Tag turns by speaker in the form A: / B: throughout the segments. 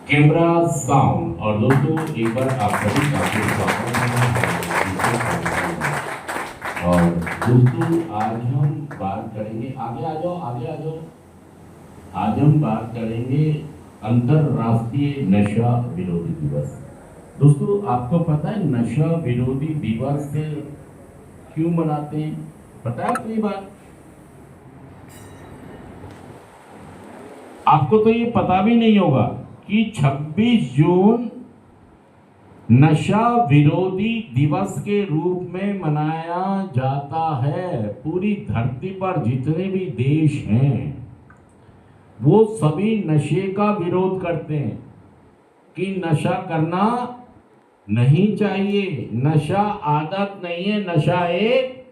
A: Camera sound. और दोस्तों एक बार आप सभी काफी और दोस्तों आज हम बात करेंगे, आगे आ जाओ आगे आ जाओ। आज हम बात करेंगे अंतरराष्ट्रीय नशा विरोधी दिवस। दोस्तों आपको पता है नशा विरोधी दिवस क्यों मनाते हैं? पता है आपको ये बात? आपको तो ये पता भी नहीं होगा कि 26 जून नशा विरोधी दिवस के रूप में मनाया जाता है। पूरी धरती पर जितने भी देश हैं वो सभी नशे का विरोध करते हैं कि नशा करना नहीं चाहिए, नशा आदत नहीं है, नशा एक।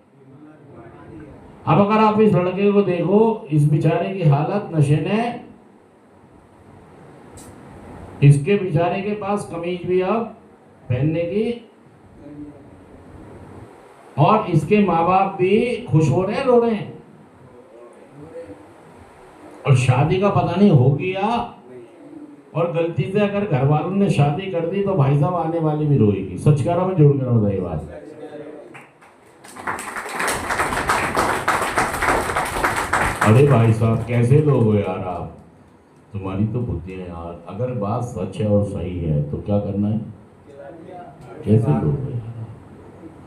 A: अब अगर आप इस लड़के को देखो, इस बेचारे की हालत नशे ने, इसके बेचारे के पास कमीज भी अब पहनने की, और इसके माँ बाप भी खुश हो रहे हैं रो रहे हैं, और शादी का पता नहीं हो गया। और गलती से अगर घर वालों ने शादी कर दी तो भाई साहब आने वाली भी रोएगी। सच कह रहा हूं, जोड़ कर बताइए बात। अरे भाई साहब कैसे लोग हो यार आप, तुम्हारी तो बुद्धि है यार। अगर बात सच है और सही है तो क्या करना है? कैसे लोग हो यार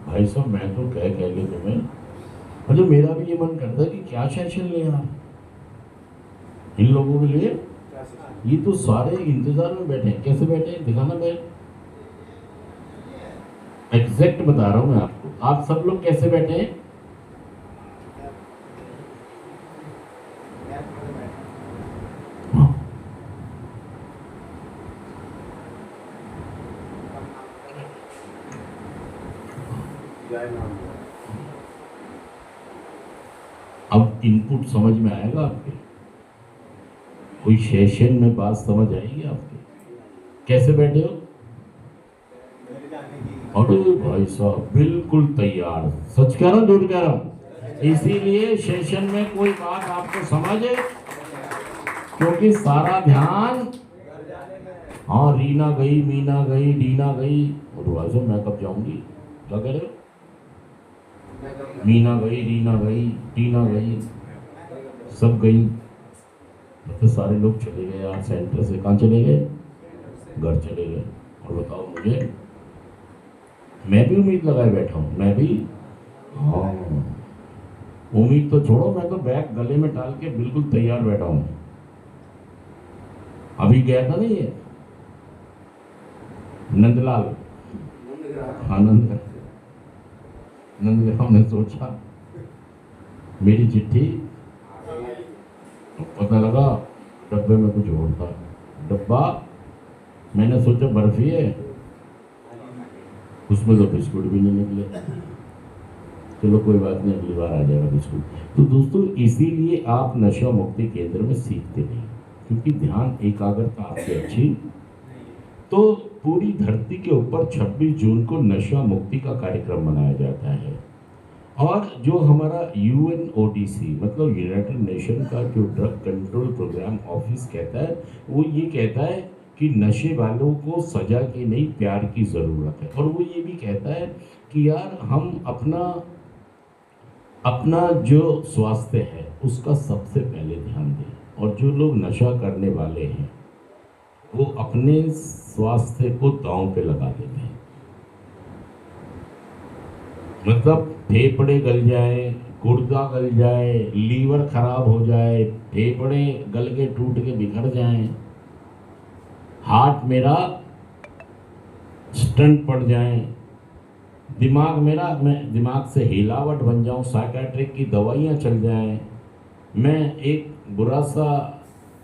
A: भाई साहब। मैं तो कह के तुम्हें, मतलब मेरा भी ये मन करता है कि क्या सेशन ले यार इन लोगों के लिए। ये तो सारे इंतजार में बैठे हैं। कैसे बैठे हैं दिखाना, मैं एग्जैक्ट बता रहा हूं मैं आपको। आप सब लोग कैसे बैठे हैं? अब इनपुट समझ में आएगा आपके? कोई सेशन में बात समझ आएगी आपके? कैसे बैठे हो? अरे भाई साहब बिल्कुल तैयार। सच कह रहा हूं झूठ कह रहा हूं? इसीलिए सेशन में कोई बात आपको समझ है, क्योंकि सारा ध्यान, हाँ रीना गई, मीना गई, डीना गई, और भाई साहब मैं कब जाऊंगी? क्या कह रहे हो? मीना गई, रीना गई, टीना गई, सब गई, तो सारे लोग चले गए यार सेंटर से। कहाँ चले गए? घर चले गए। और बताओ मुझे, मैं भी उम्मीद लगाए बैठा हूँ, मैं भी। हाँ उम्मीद तो छोड़ो, मैं तो बैग गले में डाल के बिल्कुल तैयार बैठा हूँ। अभी गया था नहीं ये नंदलाल, आनंद नंदलाल ने सोचा मेरी चिट्ठी, पता लगा डब्बे में कुछ और था। डब्बा मैंने सोचा बर्फी है, उसमें तो बिस्कुट भी नहीं निकले। चलो कोई बात नहीं, अगली बार आ जाएगा बिस्कुट। तो दोस्तों इसीलिए आप नशा मुक्ति केंद्र में सीखते नहीं, क्योंकि ध्यान एकाग्रता आपकी अच्छी। तो पूरी धरती के ऊपर 26 जून को नशा मुक्ति का कार्यक्रम मनाया जाता है। और जो हमारा UNODC मतलब यूनाइटेड नेशन का जो ड्रग कंट्रोल प्रोग्राम ऑफिस कहता है, वो ये कहता है कि नशे वालों को सजा की नहीं प्यार की ज़रूरत है। और वो ये भी कहता है कि यार हम अपना जो स्वास्थ्य है उसका सबसे पहले ध्यान दें। और जो लोग नशा करने वाले हैं वो अपने स्वास्थ्य को दांव पे लगा देते हैं। मतलब फेफड़े गल जाए, गुर्दा गल जाए, लीवर खराब हो जाए, फेफड़े गल के टूट के बिखर जाएं, हार्ट मेरा स्टंट पड़ जाए, दिमाग मेरा, मैं दिमाग से हिलावट बन जाऊं, साइकेट्रिक की दवाइयां चल जाएं, मैं एक बुरा सा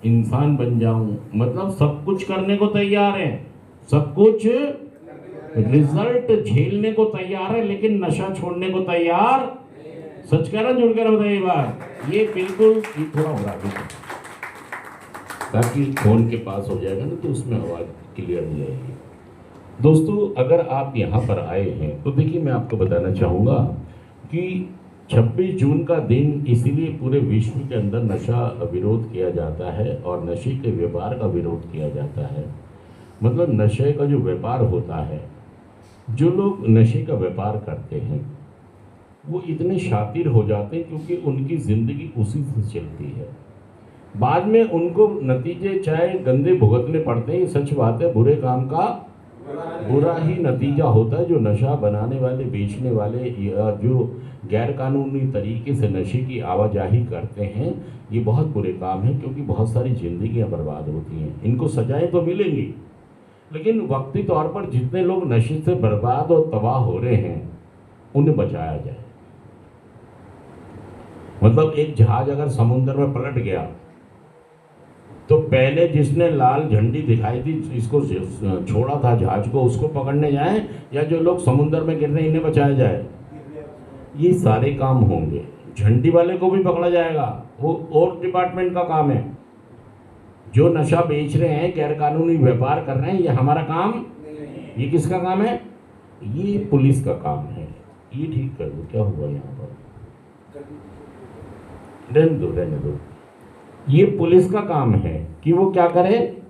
A: इंसान बन जाऊं। मतलब सब कुछ करने को तैयार है, सब कुछ रिजल्ट झेलने को तैयार है, लेकिन नशा छोड़ने को तैयार। सच कह रहा जुड़ कर बताइए बात। ये बिल्कुल ये थोड़ा हो रहा है, ताकि फोन के पास हो जाएगा ना तो उसमें आवाज क्लियर नहीं आएगी। दोस्तों अगर आप यहाँ पर आए हैं तो देखिए मैं आपको बताना चाहूँगा कि 26 जून का दिन इसीलिए पूरे विश्व के अंदर नशा विरोध किया जाता है और नशे के व्यापार का विरोध किया जाता है। मतलब नशे का जो व्यापार होता है, जो लोग नशे का व्यापार करते हैं वो इतने शातिर हो जाते हैं क्योंकि उनकी ज़िंदगी उसी से चलती है। बाद में उनको नतीजे चाहे गंदे भुगतने पड़ते हैं, ये सच बात है। बुरे काम का बुरा ही नतीजा होता है। जो नशा बनाने वाले, बेचने वाले या जो गैर कानूनी तरीके से नशे की आवाजाही करते हैं, ये बहुत बुरे काम हैं क्योंकि बहुत सारी जिंदगियां बर्बाद होती हैं। इनको सजाएं तो मिलेंगी, लेकिन वक्ती तौर पर जितने लोग नशे से बर्बाद और तबाह हो रहे हैं उन्हें बचाया जाए। मतलब एक जहाज अगर समुद्र में पलट गया तो पहले जिसने लाल झंडी दिखाई थी, इसको छोड़ा था जहाज को, उसको पकड़ने जाए या जो लोग समुद्र में गिर रहे हैं इन्हें बचाया जाए? ये सारे काम होंगे। झंडी वाले को भी पकड़ा जाएगा, वो और डिपार्टमेंट का काम है। जो नशा बेच रहे हैं, गैर कानूनी व्यापार कर रहे हैं, ये हमारा काम, ये किसका काम है? ये पुलिस का काम है। ये ठीक कर दो, क्या हुआ यहाँ पर? रहने दो, रहने दो। ये पुलिस का काम है कि वो क्या करे।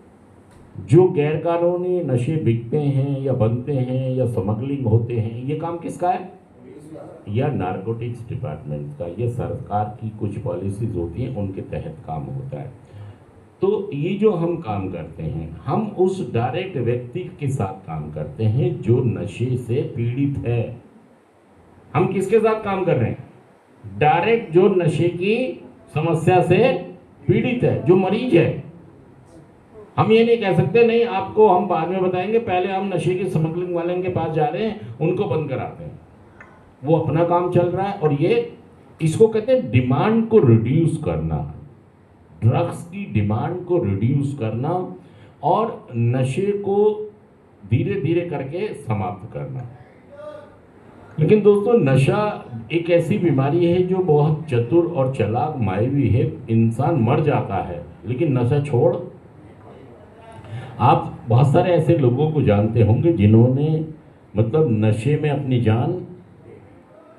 A: जो गैर कानूनी नशे बिकते हैं या बनते हैं या स्मगलिंग होते हैं, ये काम किसका है? या नारकोटिक्स डिपार्टमेंट का। ये सरकार की कुछ पॉलिसीज होती हैं, उनके तहत काम होता है। तो ये जो हम काम करते हैं, हम उस डायरेक्ट व्यक्ति के साथ काम करते हैं जो नशे से पीड़ित है। हम किसके साथ काम कर रहे हैं? डायरेक्ट जो नशे की समस्या से पीड़ित है, जो मरीज है। हम ये नहीं कह सकते नहीं आपको हम बाद में बताएंगे, पहले हम नशे की स्मगलिंग वाले के पास जा रहे हैं, उनको बंद कराते हैं। वो अपना काम चल रहा है। और ये इसको कहते हैं डिमांड को रिड्यूस करना, ड्रग्स की डिमांड को रिड्यूस करना और नशे को धीरे धीरे करके समाप्त करना। लेकिन दोस्तों, नशा एक ऐसी बीमारी है जो बहुत चतुर और चालाक मायावी है। इंसान मर जाता है लेकिन नशा छोड़। आप बहुत सारे ऐसे लोगों को जानते होंगे जिन्होंने मतलब नशे में अपनी जान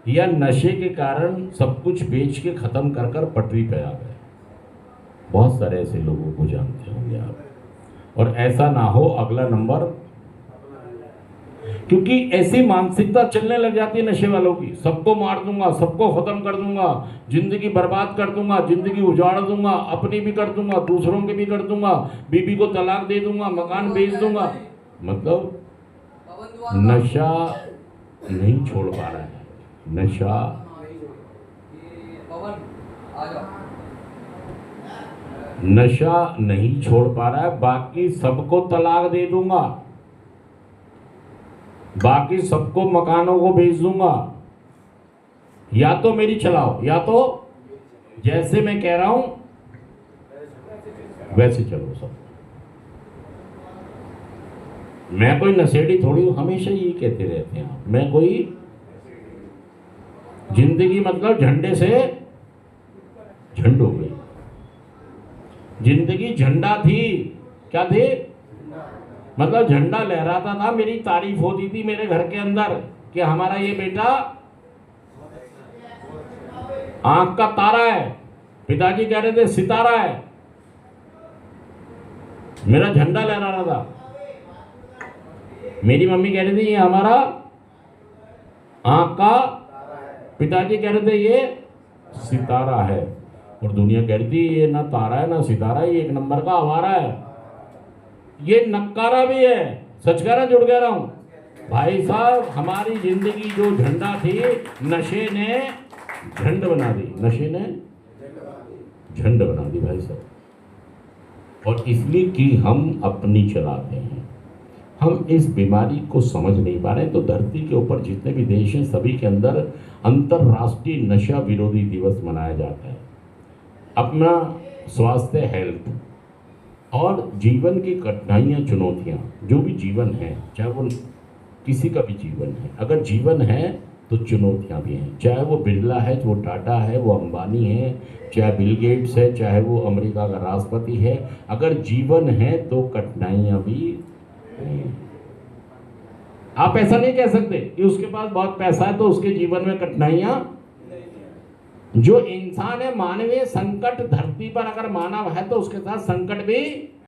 A: या नशे के कारण सब कुछ बेच के ख़त्म कर कर पटरी पे आ गए। बहुत सारे ऐसे लोगों को जानते होंगे आप। और ऐसा ना हो अगला नंबर, क्योंकि ऐसी मानसिकता चलने लग जाती है नशे वालों की। सबको मार दूंगा, सबको खत्म कर दूंगा, जिंदगी बर्बाद कर दूंगा, जिंदगी उजाड़ दूंगा, अपनी भी कर दूंगा, दूसरों की भी कर दूंगा, बीबी को तलाक दे दूंगा, मकान बेच दूंगा। मतलब नशा नहीं छोड़ पा रहा है। नशा नहीं छोड़ पा रहा है। बाकी सबको तलाक दे दूंगा, बाकी सबको मकानों को बेच दूंगा, या तो मेरी चलाओ या तो जैसे मैं कह रहा हूं वैसे चलो सब। मैं कोई नशेड़ी थोड़ी हूं, हमेशा यही कहते रहते हैं आप। मैं कोई जिंदगी मतलब झंडे से झंड हो गई। जिंदगी झंडा थी, क्या थी? मतलब झंडा लहराता था, मेरी तारीफ होती थी मेरे घर के अंदर कि हमारा ये बेटा आंख का तारा है। पिताजी कह रहे थे सितारा है। मेरा झंडा लहरा रहा था। मेरी मम्मी कह रही थी ये हमारा आंख का, पिताजी कह रहे थे ये सितारा है। और दुनिया कह रही थी ये ना तारा है ना सितारा है, ये एक नंबर का आवारा है, ये नक्कारा भी है। सच कह रहा, जुड़ कह रहा हूं भाई साहब। हमारी जिंदगी जो झंडा थी, नशे ने झंड बना दी। नशे ने झंड बना दी भाई साहब। और इसलिए कि हम अपनी चलाते हैं, हम इस बीमारी को समझ नहीं पा रहे। तो धरती के ऊपर जितने भी देश हैं सभी के अंदर अंतर्राष्ट्रीय नशा विरोधी दिवस मनाया जाता है। अपना स्वास्थ्य, हेल्थ और जीवन की कठिनाइयाँ, चुनौतियाँ, जो भी जीवन है, चाहे वो किसी का भी जीवन है, अगर जीवन है तो चुनौतियाँ भी हैं। चाहे वो बिरला है, वो टाटा है, वो अंबानी है, चाहे बिल गेट्स है, चाहे वो अमेरिका का राष्ट्रपति है, अगर जीवन है तो कठिनाइयाँ भी हैं। आप ऐसा नहीं कह सकते कि उसके पास बहुत पैसा है तो उसके जीवन में कठिनाइयाँ। जो इंसान है, मानवीय संकट धरती पर अगर मानव है तो उसके साथ संकट भी